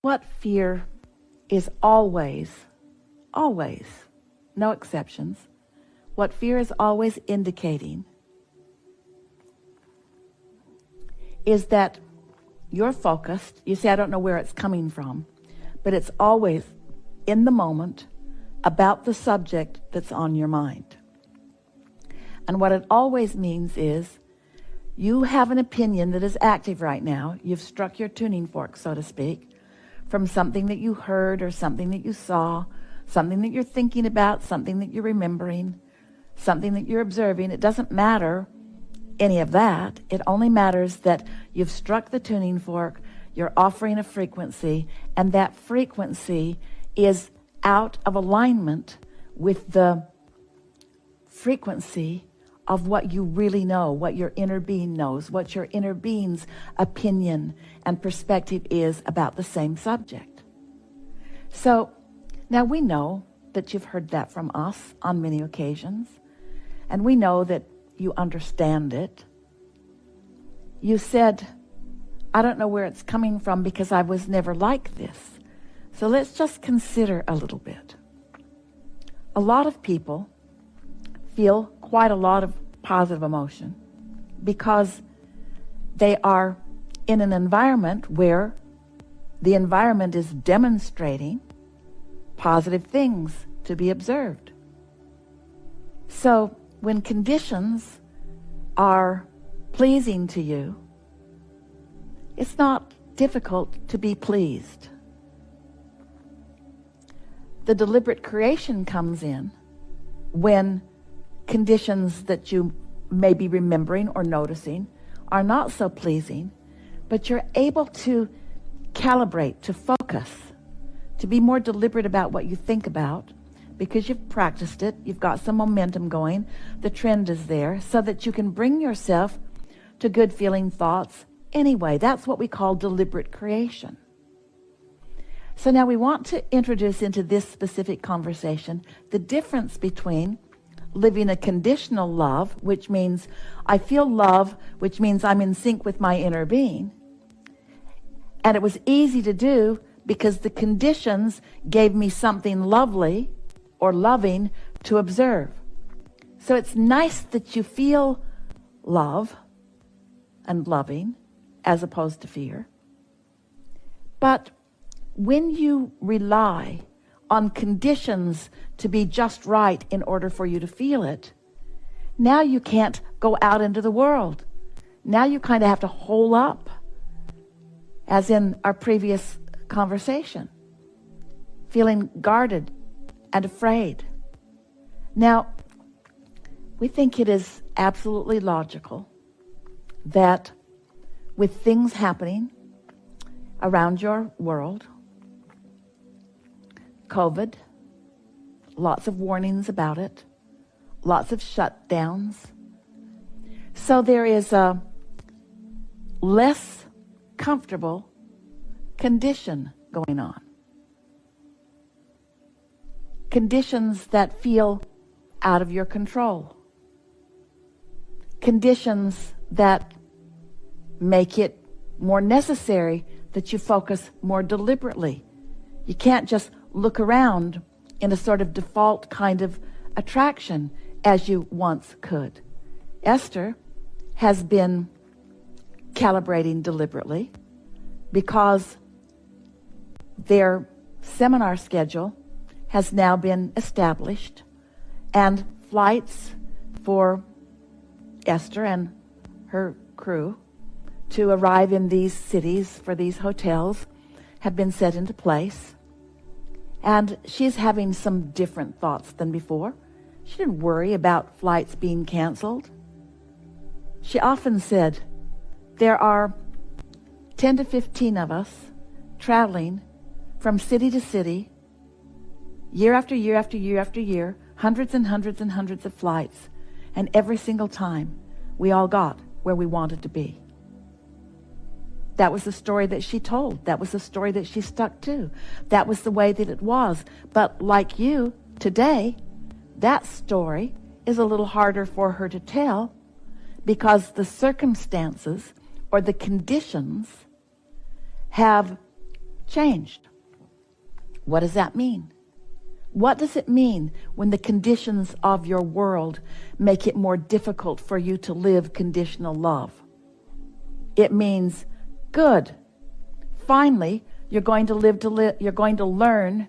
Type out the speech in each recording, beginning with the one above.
What fear is always, no exceptions, what fear is always indicating is that you're focused. You say, I don't know where it's coming from, but it's always in the moment about the subject that's on your mind. And what it always means is you have an opinion that is active right now. You've struck your tuning fork, so to speak, from something that you heard or something that you saw, something that you're thinking about, something that you're remembering, something that you're observing. It doesn't matter any of that. It only matters that you've struck the tuning fork, you're offering a frequency, and that frequency is out of alignment with the frequency of what you really know, what your inner being knows, what your inner being's opinion and perspective is about the same subject. So now we know that you've heard that from us on many occasions, and we know that you understand it. You said, I don't know where it's coming from because I was never like this. So let's just consider a little bit. A lot of people feel quite a lot of positive emotion because they are in an environment where the environment is demonstrating positive things to be observed. So when conditions are pleasing to you, it's not difficult to be pleased. The deliberate creation comes in when conditions that you may be remembering or noticing are not so pleasing, but you're able to calibrate, to focus, to be more deliberate about what you think about because you've practiced it, you've got some momentum going, the trend is there, so that you can bring yourself to good feeling thoughts anyway. That's what we call deliberate creation. So now we want to introduce into this specific conversation the difference between living a conditional love, which means I feel love, which means I'm in sync with my inner being. And it was easy to do because the conditions gave me something lovely or loving to observe. So it's nice that you feel love and loving as opposed to fear. But when you rely on conditions to be just right in order for you to feel it, now you can't go out into the world. Now you kind of have to hole up, as in our previous conversation, feeling guarded and afraid. Now, we think it is absolutely logical that with things happening around your world, COVID, lots of warnings about it, lots of shutdowns. So there is a less comfortable condition going on. Conditions that feel out of your control. Conditions that make it more necessary that you focus more deliberately. You can't just look around in a sort of default kind of attraction as you once could. Esther has been calibrating deliberately because their seminar schedule has now been established, and flights for Esther and her crew to arrive in these cities for these hotels have been set into place. And she's having some different thoughts than before. She didn't worry about flights being canceled. She often said, there are 10 to 15 of us traveling from city to city, year after year after year after year, hundreds and hundreds and hundreds of flights. And every single time, we all got where we wanted to be. That was the story that she told. That was the story that she stuck to. That was the way that it was. But like you, today, that story is a little harder for her to tell because the circumstances or the conditions have changed. What does that mean? What does it mean when the conditions of your world make it more difficult for you to live conditional love? It means, good. Finally, you're going to learn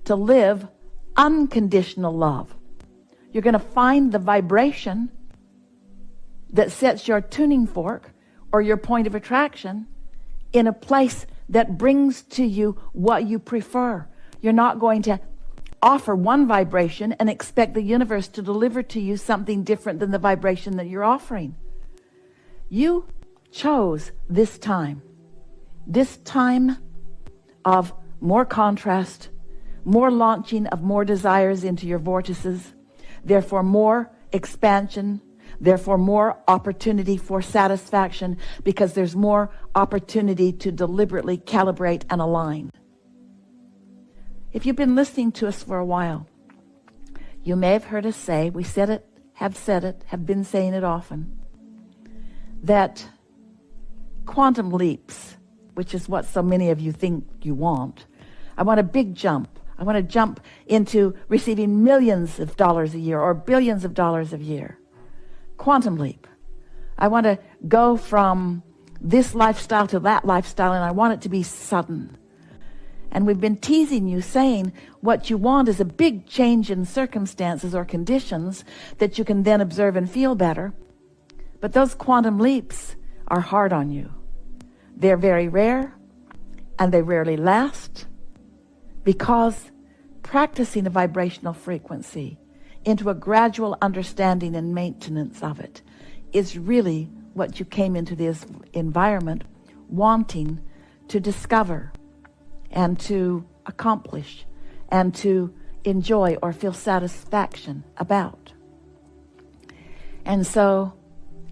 to live unconditional love. You're going to find the vibration that sets your tuning fork or your point of attraction in a place that brings to you what you prefer. You're not going to offer one vibration and expect the universe to deliver to you something different than the vibration that you're offering. You chose this time of more contrast, more launching of more desires into your vortices, therefore more expansion, therefore more opportunity for satisfaction, because there's more opportunity to deliberately calibrate and align. If you've been listening to us for a while, you may have heard us say, we said it, have been saying it often, that quantum leaps, which is what so many of you think you want. I want a big jump. I want to jump into receiving millions of dollars a year or billions of dollars a year. Quantum leap. I want to go from this lifestyle to that lifestyle, and I want it to be sudden. And we've been teasing you, saying what you want is a big change in circumstances or conditions that you can then observe and feel better. But those quantum leaps are hard on you. They're very rare, and they rarely last, because practicing a vibrational frequency into a gradual understanding and maintenance of it is really what you came into this environment wanting to discover and to accomplish and to enjoy or feel satisfaction about. And so,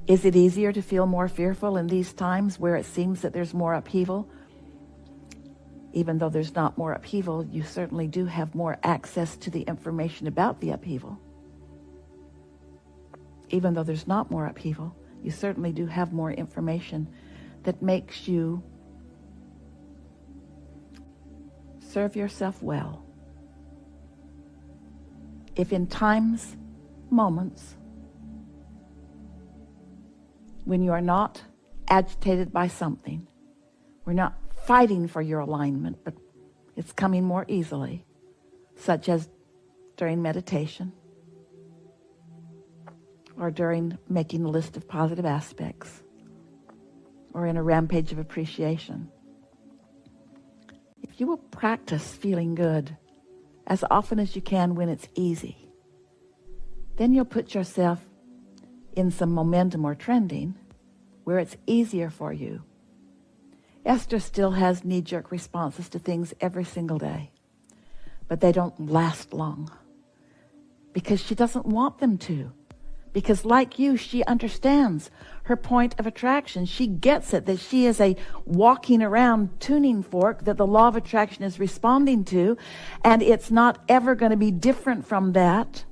is it easier to feel more fearful in these times where it seems that there's more upheaval? Even though there's not more upheaval, you certainly do have more access to the information about the upheaval. Even though there's not more upheaval, you certainly do have more information that makes you serve yourself well. If in times, moments, when you are not agitated by something, we're not fighting for your alignment, but it's coming more easily, such as during meditation or during making a list of positive aspects or in a rampage of appreciation. If you will practice feeling good as often as you can when it's easy, then you'll put yourself in some momentum or trending where it's easier for you. Esther still has knee-jerk responses to things every single day, but they don't last long because she doesn't want them to. Because like you, she understands her point of attraction. She gets it, that she is a walking around tuning fork that the law of attraction is responding to, and it's not ever going to be different from that.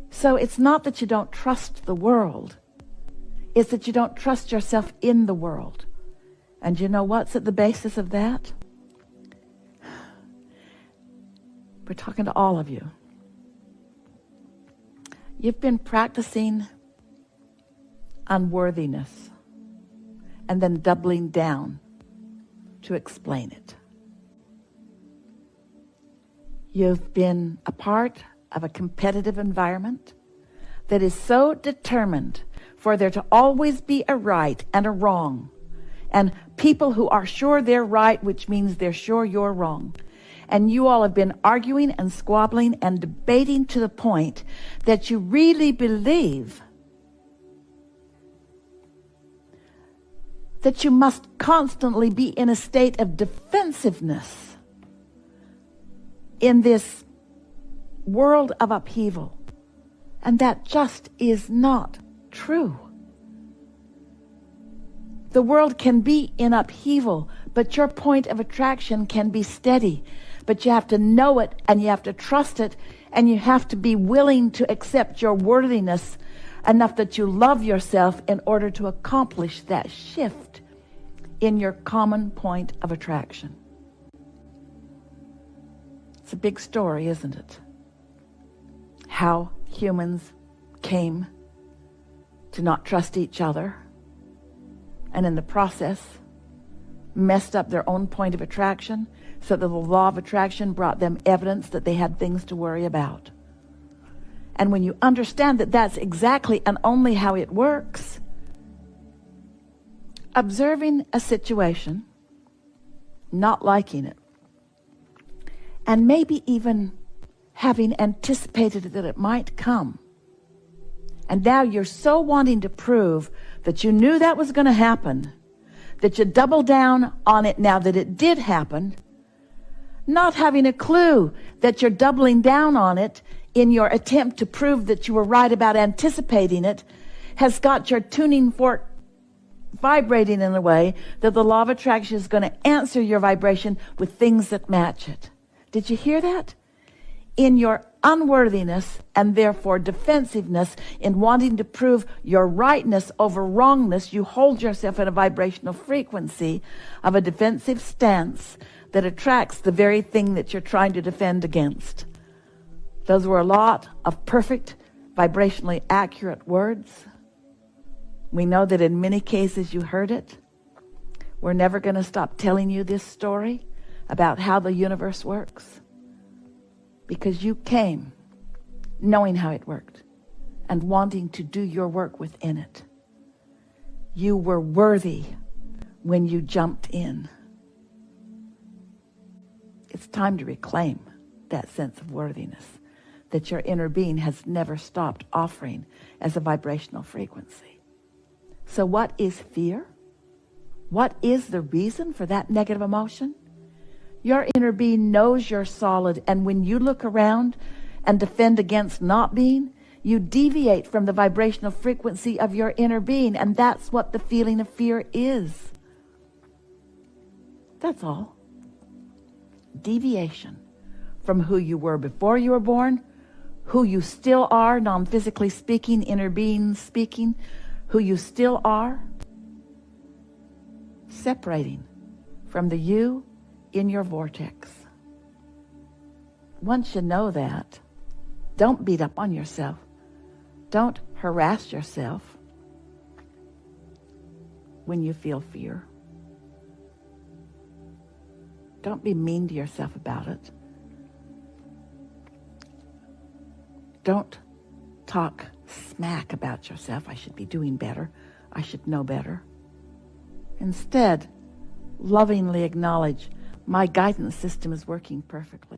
So it's not that you don't trust the world. It's that you don't trust yourself in the world. And you know what's at the basis of that? We're talking to all of you. You've been practicing unworthiness and then doubling down to explain it. You've been a part of a competitive environment that is so determined for there to always be a right and a wrong, and people who are sure they're right, which means they're sure you're wrong. And you all have been arguing and squabbling and debating to the point that you really believe that you must constantly be in a state of defensiveness in this world of upheaval. And that just is not true. The world can be in upheaval, but your point of attraction can be steady. But you have to know it, and you have to trust it, and you have to be willing to accept your worthiness enough that you love yourself in order to accomplish that shift in your common point of attraction. It's a big story, isn't it? How humans came to not trust each other, and in the process messed up their own point of attraction, so that the law of attraction brought them evidence that they had things to worry about. And when you understand that that's exactly and only how it works, observing a situation, not liking it, and maybe even having anticipated that it might come, and now you're so wanting to prove that you knew that was going to happen, that you double down on it now that it did happen, not having a clue that you're doubling down on it in your attempt to prove that you were right about anticipating it, has got your tuning fork vibrating in a way that the law of attraction is going to answer your vibration with things that match it. Did you hear that? In your unworthiness and therefore defensiveness in wanting to prove your rightness over wrongness, you hold yourself in a vibrational frequency of a defensive stance that attracts the very thing that you're trying to defend against. Those were a lot of perfect, vibrationally accurate words. We know that in many cases you heard it. We're never going to stop telling you this story about how the universe works, because you came knowing how it worked and wanting to do your work within it. You were worthy when you jumped in. It's time to reclaim that sense of worthiness that your inner being has never stopped offering as a vibrational frequency. So what is fear? What is the reason for that negative emotion? Your inner being knows you're solid, and when you look around and defend against not being, you deviate from the vibrational frequency of your inner being, and that's what the feeling of fear is. That's all. Deviation from who you were before you were born, who you still are, non-physically speaking, inner being speaking, who you still are, separating from the you in your vortex. Once you know that, don't beat up on yourself. Don't harass yourself when you feel fear. Don't be mean to yourself about it. Don't talk smack about yourself. I should be doing better. I should know better. Instead, lovingly acknowledge, my guidance system is working perfectly.